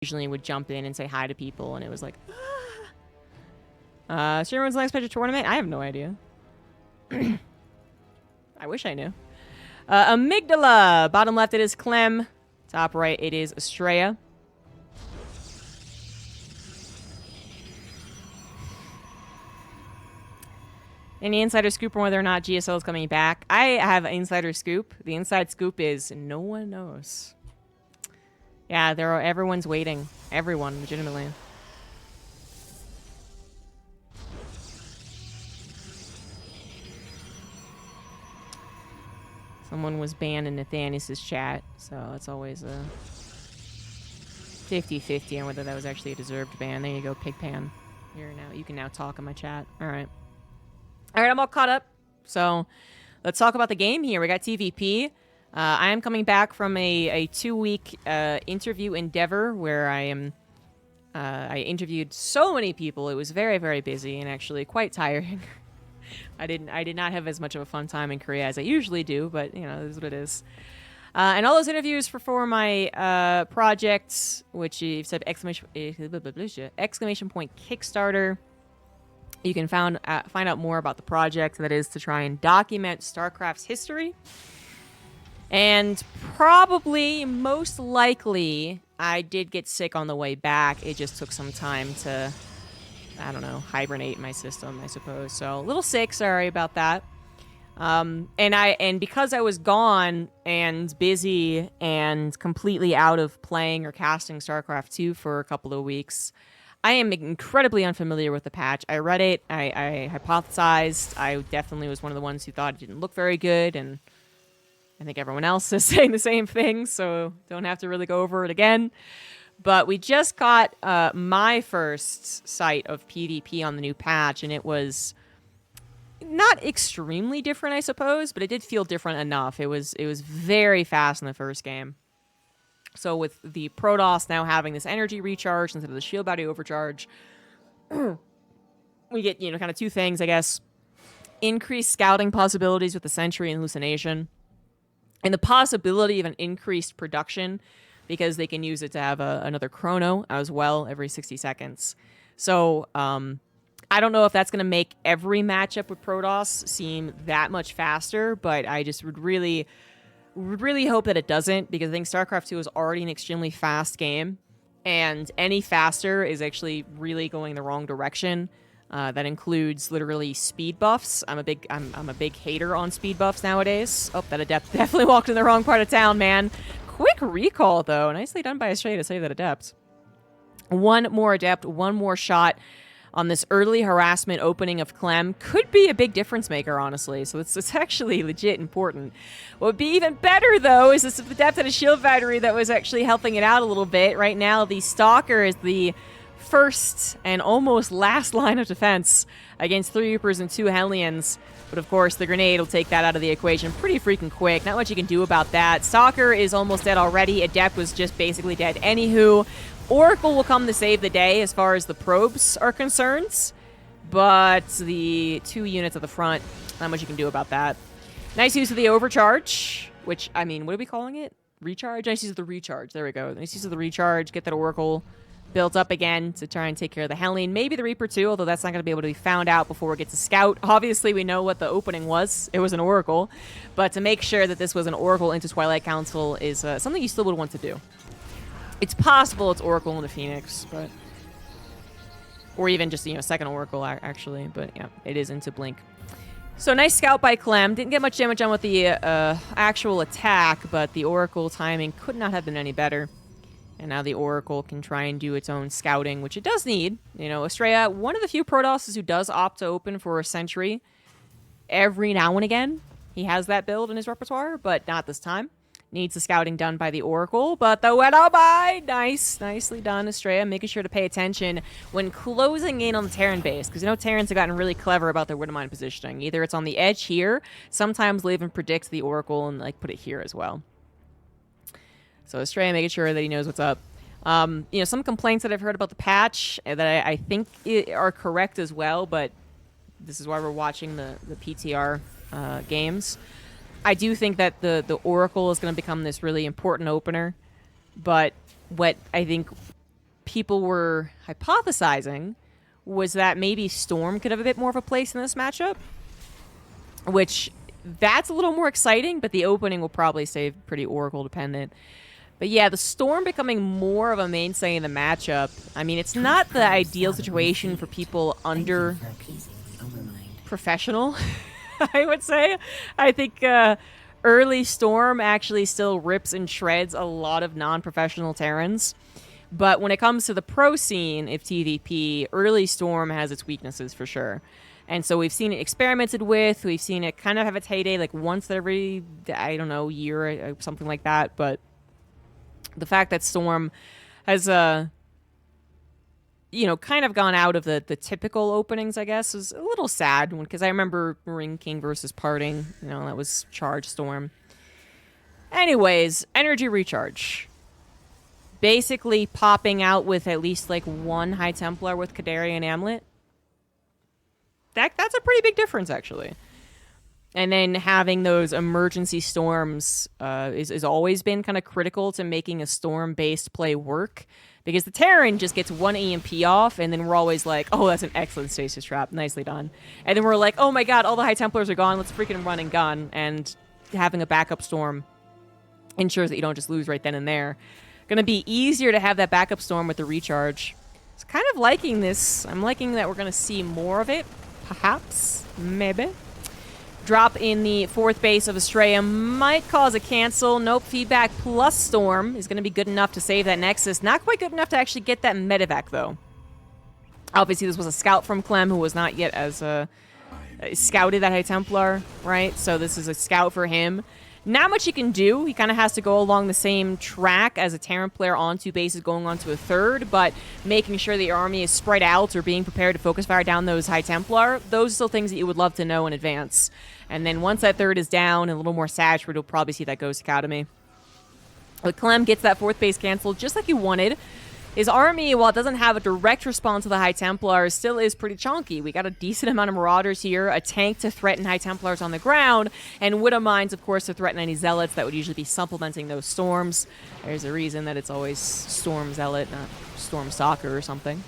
occasionally would jump in and say hi to people, and it was like, Streamer wins the next Picture tournament? I have no idea. I wish I knew. Amygdala. Bottom left, it is Clem. Top right, it is Astrea. Any insider scoop on whether or not GSL is coming back? I have an insider scoop. The inside scoop is no one knows. Yeah, everyone's waiting. Everyone, legitimately. Someone was banned in Nathanias' chat, so it's always a 50-50 on whether that was actually a deserved ban. There you go, Pigpan. You can now talk in my chat. All right. All right, I'm all caught up. So let's talk about the game here. We got TvP. I am coming back from a 2-week interview endeavor where I interviewed so many people. It was very, very busy and actually quite tiring. I did not have as much of a fun time in Korea as I usually do, but you know, this is what it is. And all those interviews for my projects, which is exclamation point Kickstarter. You can find out more about the project. That is to try and document StarCraft's history. And probably, most likely, I did get sick on the way back. It just took some time to, I don't know, hibernate my system, I suppose. So a little sick, sorry about that. And because I was gone and busy and completely out of playing or casting StarCraft 2 for a couple of weeks, I am incredibly unfamiliar with the patch. I read it, I hypothesized, I definitely was one of the ones who thought it didn't look very good, and I think everyone else is saying the same thing, so don't have to really go over it again. But we just got my first sight of PvP on the new patch, and it was not extremely different, I suppose, but it did feel different enough. It was very fast in the first game. So with the Protoss now having this energy recharge instead of the shield battery overcharge, we get, you know, kind of two things, I guess. Increased scouting possibilities with the Sentry and Hallucination, and the possibility of an increased production because they can use it to have another chrono as well every 60 seconds. So I don't know if that's going to make every matchup with Protoss seem that much faster, but I just would really hope that it doesn't, because I think StarCraft 2 is already an extremely fast game, and any faster is actually really going the wrong direction. That includes literally speed buffs. I'm a big hater on speed buffs nowadays. Oh, that Adept definitely walked in the wrong part of town, man. Quick recall, though. Nicely done by Astrea to save that Adept. One more Adept, one more shot on this early harassment opening of Clem could be a big difference maker, honestly. So it's actually legit important. What would be even better, though, is this Adept had a shield battery that was actually helping it out a little bit. Right now, the Stalker is the first and almost last line of defense against 3 Reapers and 2 Hellions. But of course, the grenade will take that out of the equation pretty freaking quick. Not much you can do about that. Stalker is almost dead already. Adept was just basically dead anywho. Oracle will come to save the day as far as the probes are concerned, but the 2 units at the front, not much you can do about that. Nice use of the overcharge, which, I mean, what are we calling it? Recharge? Nice use of the recharge. There we go. Nice use of the recharge. Get that Oracle built up again to try and take care of the Hellion. Maybe the Reaper too, although that's not going to be able to be found out before we get to Scout. Obviously, we know what the opening was. It was an Oracle. But to make sure that this was an Oracle into Twilight Council is something you still would want to do. It's possible it's Oracle into Phoenix, but... or even just, you know, second Oracle, actually. But, yeah, it is into Blink. So, nice scout by Clem. Didn't get much damage done with the actual attack, but the Oracle timing could not have been any better. And now the Oracle can try and do its own scouting, which it does need. You know, Astrea, one of the few Protosses who does opt to open for a Sentry every now and again. He has that build in his repertoire, but not this time. Needs the scouting done by the Oracle, but the Widow by nicely done, Astrea, making sure to pay attention when closing in on the Terran base, because you know Terrans have gotten really clever about their Widowmine positioning. Either it's on the edge here, sometimes they'll even predict the Oracle and like put it here as well. So Astrea making sure that he knows what's up. You know, some complaints that I've heard about the patch that I think are correct as well, but this is why we're watching the PTR games. I do think that the Oracle is going to become this really important opener, but what I think people were hypothesizing was that maybe Storm could have a bit more of a place in this matchup, which that's a little more exciting, but the opening will probably stay pretty Oracle dependent. But yeah, the Storm becoming more of a mainstay in the matchup. I mean, it's not the ideal situation for people under professional, I would say. I think early Storm actually still rips and shreds a lot of non-professional Terrans. But when it comes to the pro scene of TvP, early Storm has its weaknesses for sure. And so we've seen it experimented with. We've seen it kind of have its heyday like once every, I don't know, year, something like that. But the fact that Storm has, you know, kind of gone out of the typical openings, I guess, is a little sad. Because I remember Ring King versus Parting. You know, that was Charge Storm. Anyways, Energy Recharge. Basically popping out with at least like one High Templar with Kadarian Amulet. That's a pretty big difference, actually. And then having those emergency storms is always been kind of critical to making a storm-based play work. Because the Terran just gets one EMP off, and then we're always like, oh, that's an excellent stasis trap. Nicely done. And then we're like, oh my god, all the High Templars are gone. Let's freaking run and gun. And having a backup storm ensures that you don't just lose right then and there. Gonna be easier to have that backup storm with the recharge. It's kind of liking this. I'm liking that we're gonna see more of it. Perhaps. Maybe. Drop in the 4th base of Astrea might cause a cancel. Nope. Feedback plus Storm is going to be good enough to save that Nexus. Not quite good enough to actually get that medevac, though. Obviously, this was a scout from Clem, who was not yet as scouted that High Templar, right? So this is a scout for him. Not much he can do. He kind of has to go along the same track as a Terran player on 2 bases going on to a 3rd, but making sure the army is spread out or being prepared to focus fire down those High Templar, those are still things that you would love to know in advance. And then once that 3rd is down and a little more saturated, you'll probably see that Ghost Academy. But Clem gets that 4th base canceled just like he wanted. His army, while it doesn't have a direct response to the High Templars, still is pretty chunky. We got a decent amount of Marauders here, a tank to threaten High Templars on the ground, and Widow Mines, of course, to threaten any Zealots that would usually be supplementing those Storms. There's a reason that it's always Storm Zealot, not Storm Stalker or something.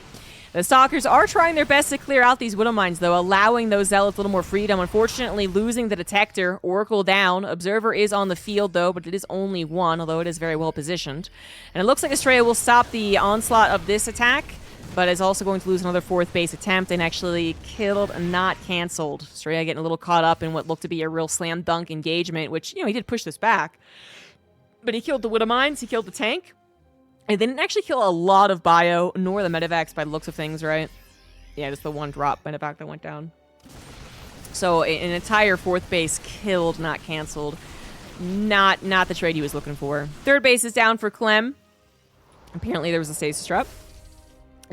The Stalkers are trying their best to clear out these Widow Mines, though, allowing those Zealots a little more freedom. Unfortunately, losing the Detector, Oracle down. Observer is on the field, though, but it is only one, although it is very well positioned. And it looks like Astrea will stop the onslaught of this attack, but is also going to lose another 4th base attempt and actually killed, not canceled. Astrea getting a little caught up in what looked to be a real slam dunk engagement, which, you know, he did push this back. But he killed the Widow Mines, he killed the tank. And they didn't actually kill a lot of bio, nor the medevacs by the looks of things, right? Yeah, just the one drop medevac that went down. So an entire 4th base killed, not canceled. Not the trade he was looking for. 3rd base is down for Clem. Apparently there was a stasis trap.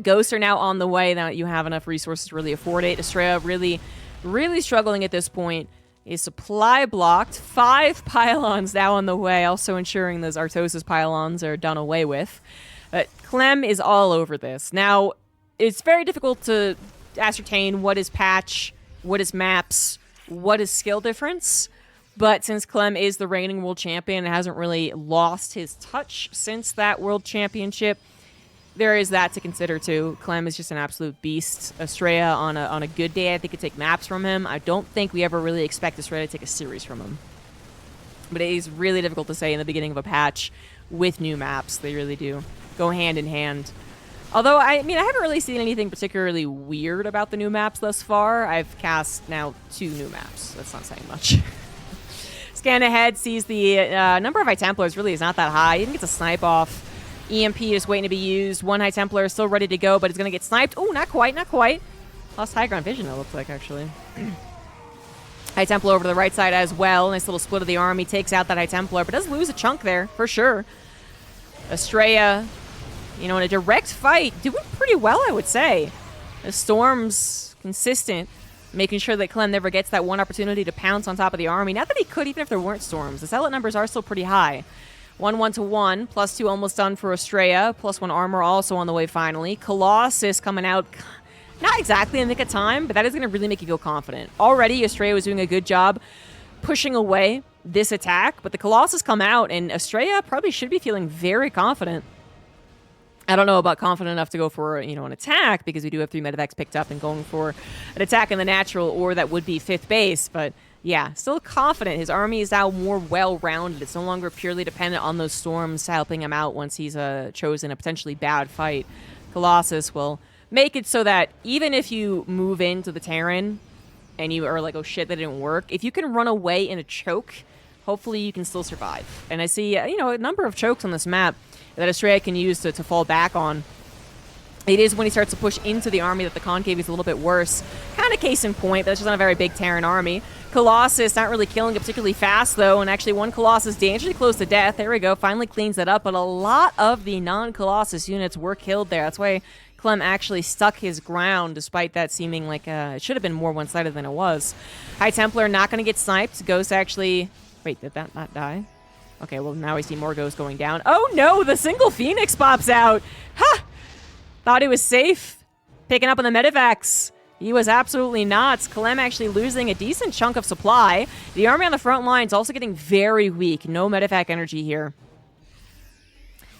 Ghosts are now on the way now that you have enough resources to really afford it. Astrea really struggling at this point. Is supply blocked. 5 pylons now on the way, also ensuring those Artosis pylons are done away with. But Clem is all over this. Now, it's very difficult to ascertain what is patch, what is maps, what is skill difference. But since Clem is the reigning world champion and hasn't really lost his touch since that world championship, there is that to consider too. Clem is just an absolute beast. Astrea on a good day, I think, could take maps from him. I don't think we ever really expect Astrea to take a series from him. But it is really difficult to say in the beginning of a patch with new maps. They really do go hand in hand. Although, I mean, I haven't really seen anything particularly weird about the new maps thus far. I've cast now 2 new maps. That's not saying much. Scan ahead, sees the number of High Templars really is not that high. He even gets a snipe off. EMP is waiting to be used. 1 High Templar is still ready to go, but it's going to get sniped. Oh, not quite, not quite. Lost high ground vision, it looks like, actually. High Templar over to the right side as well. Nice little split of the army. Takes out that High Templar, but does lose a chunk there, for sure. Astrea, you know, in a direct fight, doing pretty well, I would say. The Storm's consistent, making sure that Clem never gets that one opportunity to pounce on top of the army. Not that he could, even if there weren't Storms. The Zealot numbers are still pretty high. 1-1-1, +2 almost done for Astrea, +1 armor also on the way finally. Colossus coming out, not exactly in the nick of time, but that is going to really make you feel confident. Already, Astrea was doing a good job pushing away this attack, but the Colossus come out, and Astrea probably should be feeling very confident. I don't know about confident enough to go for, you know, an attack, because we do have 3 medevacs picked up and going for an attack in the natural, or that would be 5th base. But yeah, still confident. His army is now more well-rounded. It's no longer purely dependent on those storms helping him out once he's chosen a potentially bad fight. Colossus will make it so that even if you move into the Terran and you are like, oh shit, that didn't work, if you can run away in a choke, hopefully you can still survive. And I see, you know, a number of chokes on this map that Astrea can use to fall back on. It is when he starts to push into the army that the concave is a little bit worse. Kind of case in point, but that's just not a very big Terran army. Colossus not really killing it particularly fast, though, and actually one Colossus dangerously close to death. There we go, finally cleans that up, but a lot of the non-Colossus units were killed there. That's why Clem actually stuck his ground, despite that seeming like it should have been more one-sided than it was. High Templar not going to get sniped. Ghost actually... Wait, did that not die? Okay, well, now we see more Ghosts going down. Oh, no! The single Phoenix pops out! Ha! Thought he was safe. Picking up on the medevacs. He was absolutely not. Clem actually losing a decent chunk of supply. The army on the front lines also getting very weak. No medevac energy here.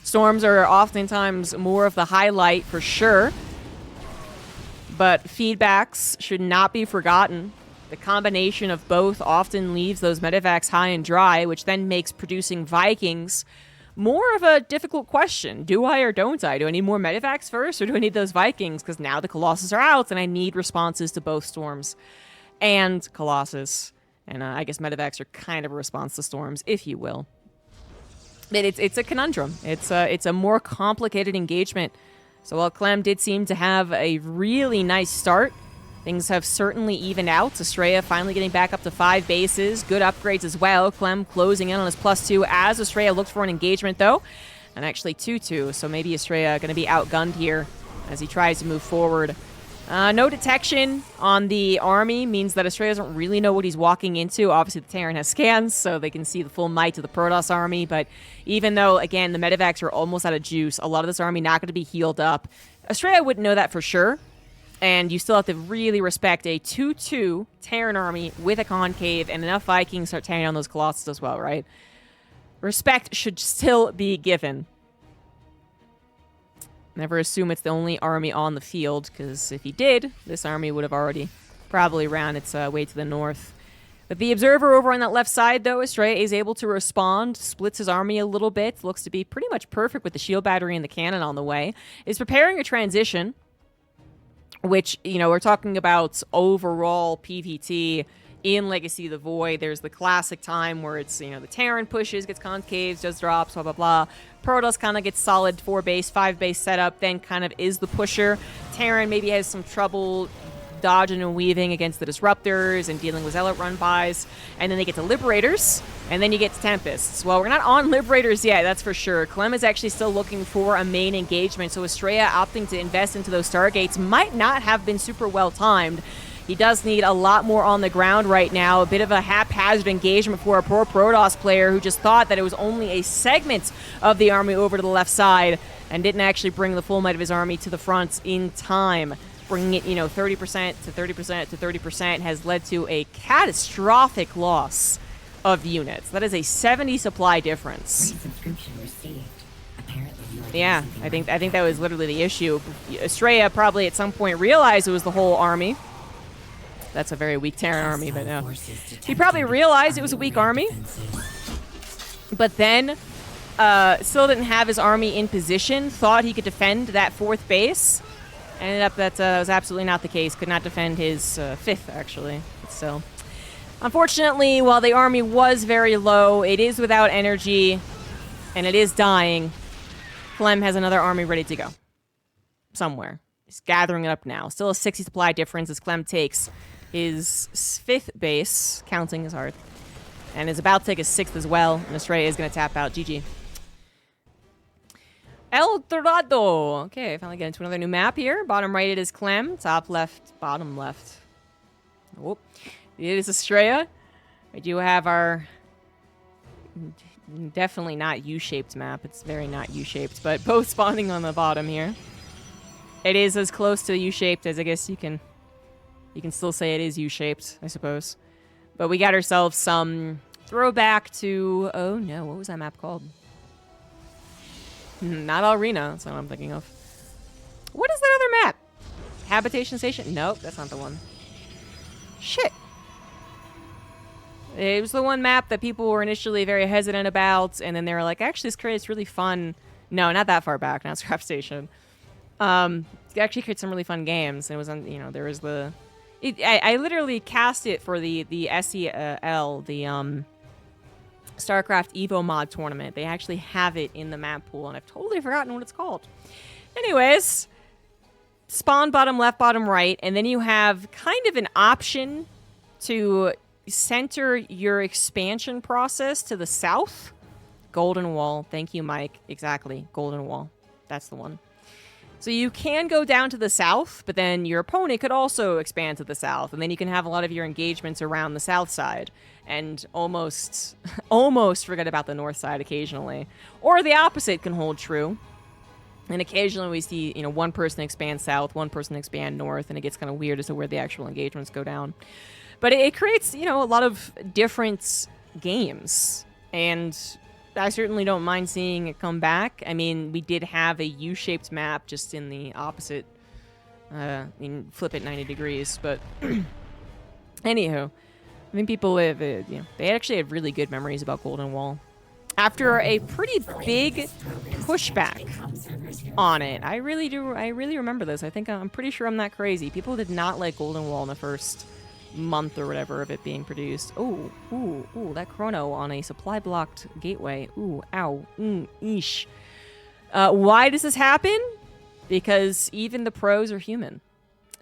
Storms are oftentimes more of the highlight for sure. But feedbacks should not be forgotten. The combination of both often leaves those medevacs high and dry, which then makes producing Vikings more of a difficult question. Do I or don't I? Do I need more medevacs first, or do I need those Vikings? Because now the Colossus are out, and I need responses to both Storms and Colossus. And I guess medevacs are kind of a response to Storms, if you will. But it's a conundrum. It's a more complicated engagement. So while Clem did seem to have a really nice start, things have certainly evened out. Astrea finally getting back up to 5 bases. Good upgrades as well. Clem closing in on his +2 as Astrea looks for an engagement, though. And actually 2-2, so maybe Astrea going to be outgunned here as he tries to move forward. No detection on the army means that Astrea doesn't really know what he's walking into. Obviously, the Terran has scans, so they can see the full might of the Protoss army. But even though, again, the medevacs are almost out of juice, a lot of this army not going to be healed up. Astrea wouldn't know that for sure. And you still have to really respect a 2-2 Terran army with a concave and enough Vikings start tearing down those Colossus as well, right? Respect should still be given. Never assume it's the only army on the field, because if he did, this army would have already probably ran its way to the north. But the Observer over on that left side, though, Astrea is able to respond, splits his army a little bit, looks to be pretty much perfect with the shield battery and the cannon on the way, is preparing a transition, which, you know, we're talking about overall PvT in Legacy of the Void. There's the classic time where it's, you know, the Terran pushes, gets concaves, does drops, blah, blah, blah. Protoss kind of gets solid 4 base, 5 base setup, then kind of is the pusher. Terran maybe has some trouble dodging and weaving against the Disruptors and dealing with Zealot run-bys. And then they get to Liberators, and then you get to Tempests. Well, we're not on Liberators yet, that's for sure. Clem is actually still looking for a main engagement, so Astrea opting to invest into those Stargates might not have been super well timed. He does need a lot more on the ground right now. A bit of a haphazard engagement for a poor Protoss player who just thought that it was only a segment of the army over to the left side and didn't actually bring the full might of his army to the front in time. Bringing it, you know, 30% to 30% to 30% has led to a catastrophic loss of units. That is a 70 supply difference. Yeah, I think that was literally the issue. Astrea probably at some point realized it was the whole army. That's a very weak Terran army, but no. He probably realized it was a weak army, but then still didn't have his army in position, thought he could defend that 4th base. Ended up that was absolutely not the case. Could not defend his 5th, actually. But still. Unfortunately, while the army was very low, it is without energy, and it is dying. Clem has another army ready to go. Somewhere. He's gathering it up now. Still a 60 supply difference as Clem takes his 5th base, counting is hard, and is about to take his 6th as well, and Astrea is going to tap out. GG. El Dorado. Okay, finally get into another new map here. Bottom right, it is Clem. Top left, bottom left. Oh, it is Astrea. We do have our definitely not U-shaped map. It's very not U-shaped, but both spawning on the bottom here. It is as close to U-shaped as I guess you can still say it is U-shaped, I suppose. But we got ourselves some throwback to... Oh no, what was that map called? Not Arena, that's what I'm thinking of. What is that other map? Habitation Station? Nope, that's not the one. Shit. It was the one map that people were initially very hesitant about, and then they were like, actually, this creates really fun... No, not that far back, not Scrap Station. It actually creates some really fun games, and it was on, you know, there was the... I literally cast it for the SEL, the StarCraft Evo mod tournament. They actually have it in the map pool, and I've totally forgotten what it's called. Anyways, spawn bottom left, bottom right, and then you have kind of an option to center your expansion process to the south. Golden Wall. Thank you, Mike. Exactly. Golden Wall. That's the one. So you can go down to the south, but then your opponent could also expand to the south, and then you can have a lot of your engagements around the south side, and almost forget about the north side occasionally. Or the opposite can hold true. And occasionally we see, you know, one person expand south, one person expand north, and it gets kind of weird as to where the actual engagements go down. But it creates, you know, a lot of different games, and I certainly don't mind seeing it come back. I mean, we did have a U-shaped map just in the opposite, I mean, flip it 90 degrees, but anywho, I think people you know, they actually had really good memories about Golden Wall. After a pretty big pushback on it, I really remember this. I think I'm pretty sure I'm not crazy. People did not like Golden Wall in the first month or whatever of it being produced. Ooh, that chrono on a supply blocked gateway. Ooh, ow, eesh. Why does this happen? Because even the pros are human.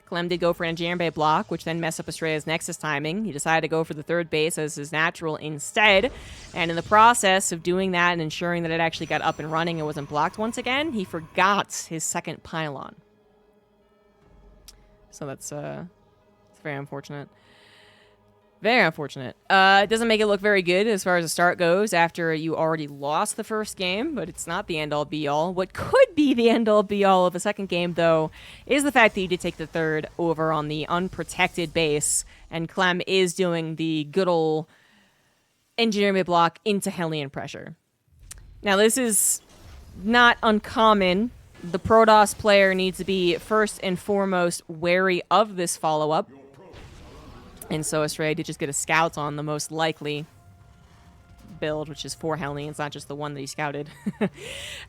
Clem did go for an engineering bay block, which then messed up Astrea's Nexus timing. He decided to go for the third base as his natural instead, and in the process of doing that and ensuring that it actually got up and running and wasn't blocked once again, he forgot his second pylon. So that's it's very unfortunate. Very unfortunate. It doesn't make it look very good as far as the start goes after you already lost the first game, but it's not the end-all be-all. What could be the end-all be-all of the second game, though, is the fact that you did take the third over on the unprotected base, and Clem is doing the good old engineering block into Hellion pressure. Now, this is not uncommon. The Protoss player needs to be first and foremost wary of this follow-up. And so Astrea did just get a scout on the most likely build, which is 4 Hellions, not just the one that he scouted.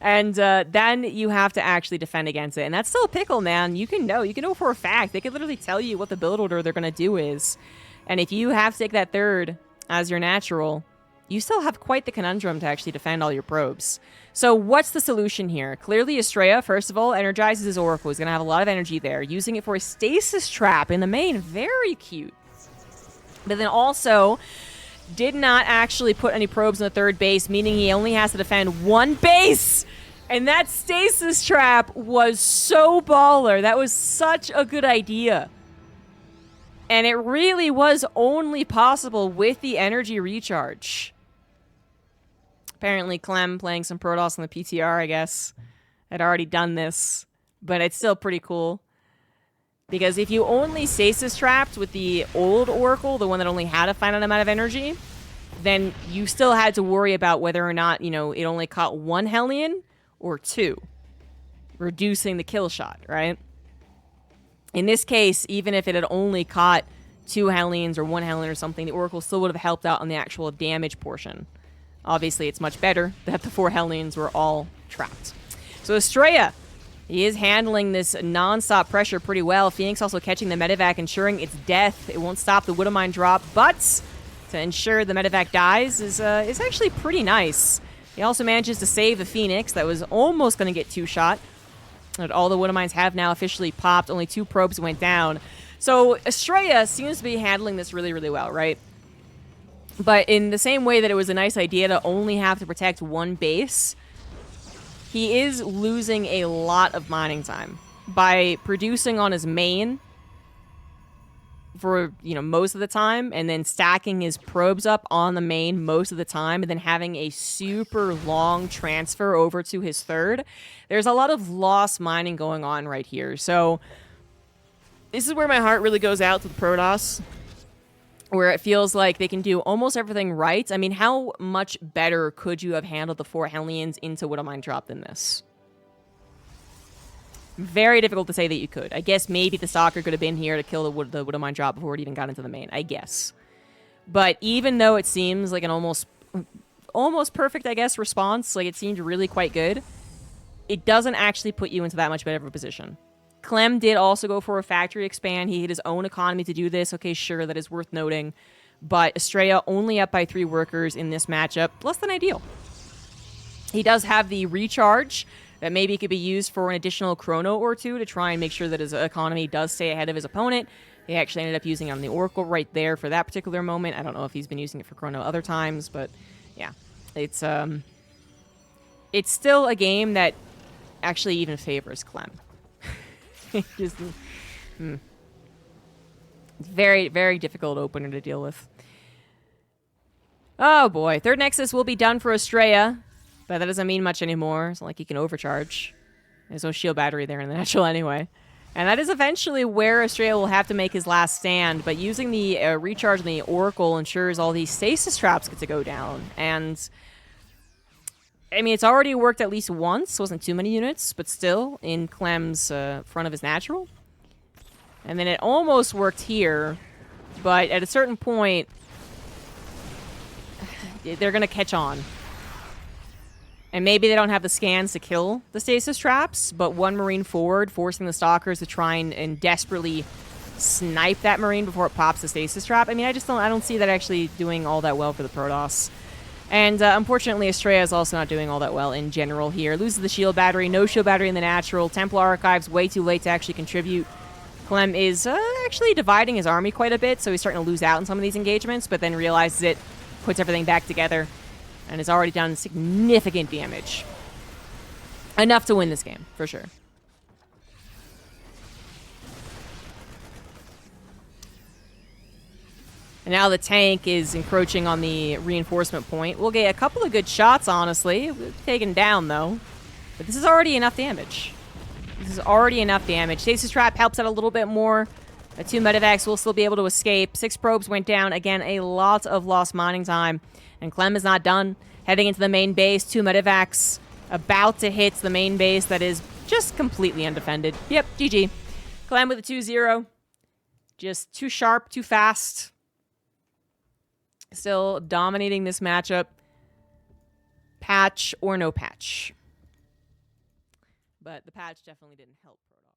And then you have to actually defend against it. And that's still a pickle, man. You can know for a fact. They could literally tell you what the build order they're going to do is. And if you have to take that third as your natural, you still have quite the conundrum to actually defend all your probes. So what's the solution here? Clearly Astrea, first of all, energizes his Oracle. He's going to have a lot of energy there. Using it for a stasis trap in the main. Very cute. But then also did not actually put any probes in the third base, meaning he only has to defend one base. And that stasis trap was so baller. That was such a good idea. And it really was only possible with the energy recharge. Apparently Clem, playing some Protoss on the PTR, I guess, had already done this. But it's still pretty cool. Because if you only stasis trapped with the old Oracle, the one that only had a finite amount of energy, then you still had to worry about whether or not, you know, it only caught 1 Hellion or 2. Reducing the kill shot, right? In this case, even if it had only caught 2 Hellions or 1 Hellion or something, the Oracle still would have helped out on the actual damage portion. Obviously, it's much better that the 4 Hellions were all trapped. So Astrea, he is handling this non-stop pressure pretty well. Phoenix also catching the medevac, ensuring its death. It won't stop the Widowmine drop, but to ensure the medevac dies is actually pretty nice. He also manages to save the Phoenix that was almost going to get 2-shot. But all the Widowmines have now officially popped. Only 2 probes went down. So Astrea seems to be handling this really, really well, right? But in the same way that it was a nice idea to only have to protect 1 base, he is losing a lot of mining time by producing on his main for, you know, most of the time, and then stacking his probes up on the main most of the time, and then having a super long transfer over to his third. There's a lot of lost mining going on right here. So this is where my heart really goes out to the Protoss. where it feels like they can do almost everything right. I mean, how much better could you have handled the 4 Hellions into Widowmine drop than this? Very difficult to say that you could. I guess maybe the Stalker could have been here to kill the Widowmine drop before it even got into the main, I guess. But even though it seems like an almost perfect, I guess, response, like it seemed really quite good, it doesn't actually put you into that much better of a position. Clem did also go for a factory expand. He hit his own economy to do this. Okay, sure, that is worth noting. But Astrea only up by 3 workers in this matchup. Less than ideal. He does have the recharge that maybe could be used for an additional chrono or 2 to try and make sure that his economy does stay ahead of his opponent. He actually ended up using it on the Oracle right there for that particular moment. I don't know if he's been using it for chrono other times, but yeah. It's still a game that actually even favors Clem. Just, very, very difficult opener to deal with. Oh boy, third Nexus will be done for Astrea, but that doesn't mean much anymore. It's not like he can overcharge. There's no shield battery there in the natural anyway. And that is eventually where Astrea will have to make his last stand, but using the recharge on the Oracle ensures all these stasis traps get to go down. And I mean, it's already worked at least once. Wasn't too many units, but still in Clem's front of his natural. And then it almost worked here, but at a certain point, they're going to catch on. And maybe they don't have the scans to kill the stasis traps, but 1 Marine forward, forcing the Stalkers to try and desperately snipe that Marine before it pops the stasis trap. I mean, I don't see that actually doing all that well for the Protoss. And unfortunately, Astrea is also not doing all that well in general here. Loses the shield battery, no shield battery in the natural. Templar Archives way too late to actually contribute. Clem is actually dividing his army quite a bit, so he's starting to lose out in some of these engagements, but then realizes it, puts everything back together, and has already done significant damage. Enough to win this game, for sure. And now the tank is encroaching on the reinforcement point. We'll get a couple of good shots, honestly. Taken down, though. But this is already enough damage. This is already enough damage. Stasis Trap helps out a little bit more. The 2 medevacs will still be able to escape. 6 probes went down. Again, a lot of lost mining time. And Clem is not done. Heading into the main base. 2 medevacs about to hit the main base that is just completely undefended. Yep, GG. Clem with a 2-0. Just too sharp, too fast. Still dominating this matchup. Patch or no patch. But the patch definitely didn't help Protoss.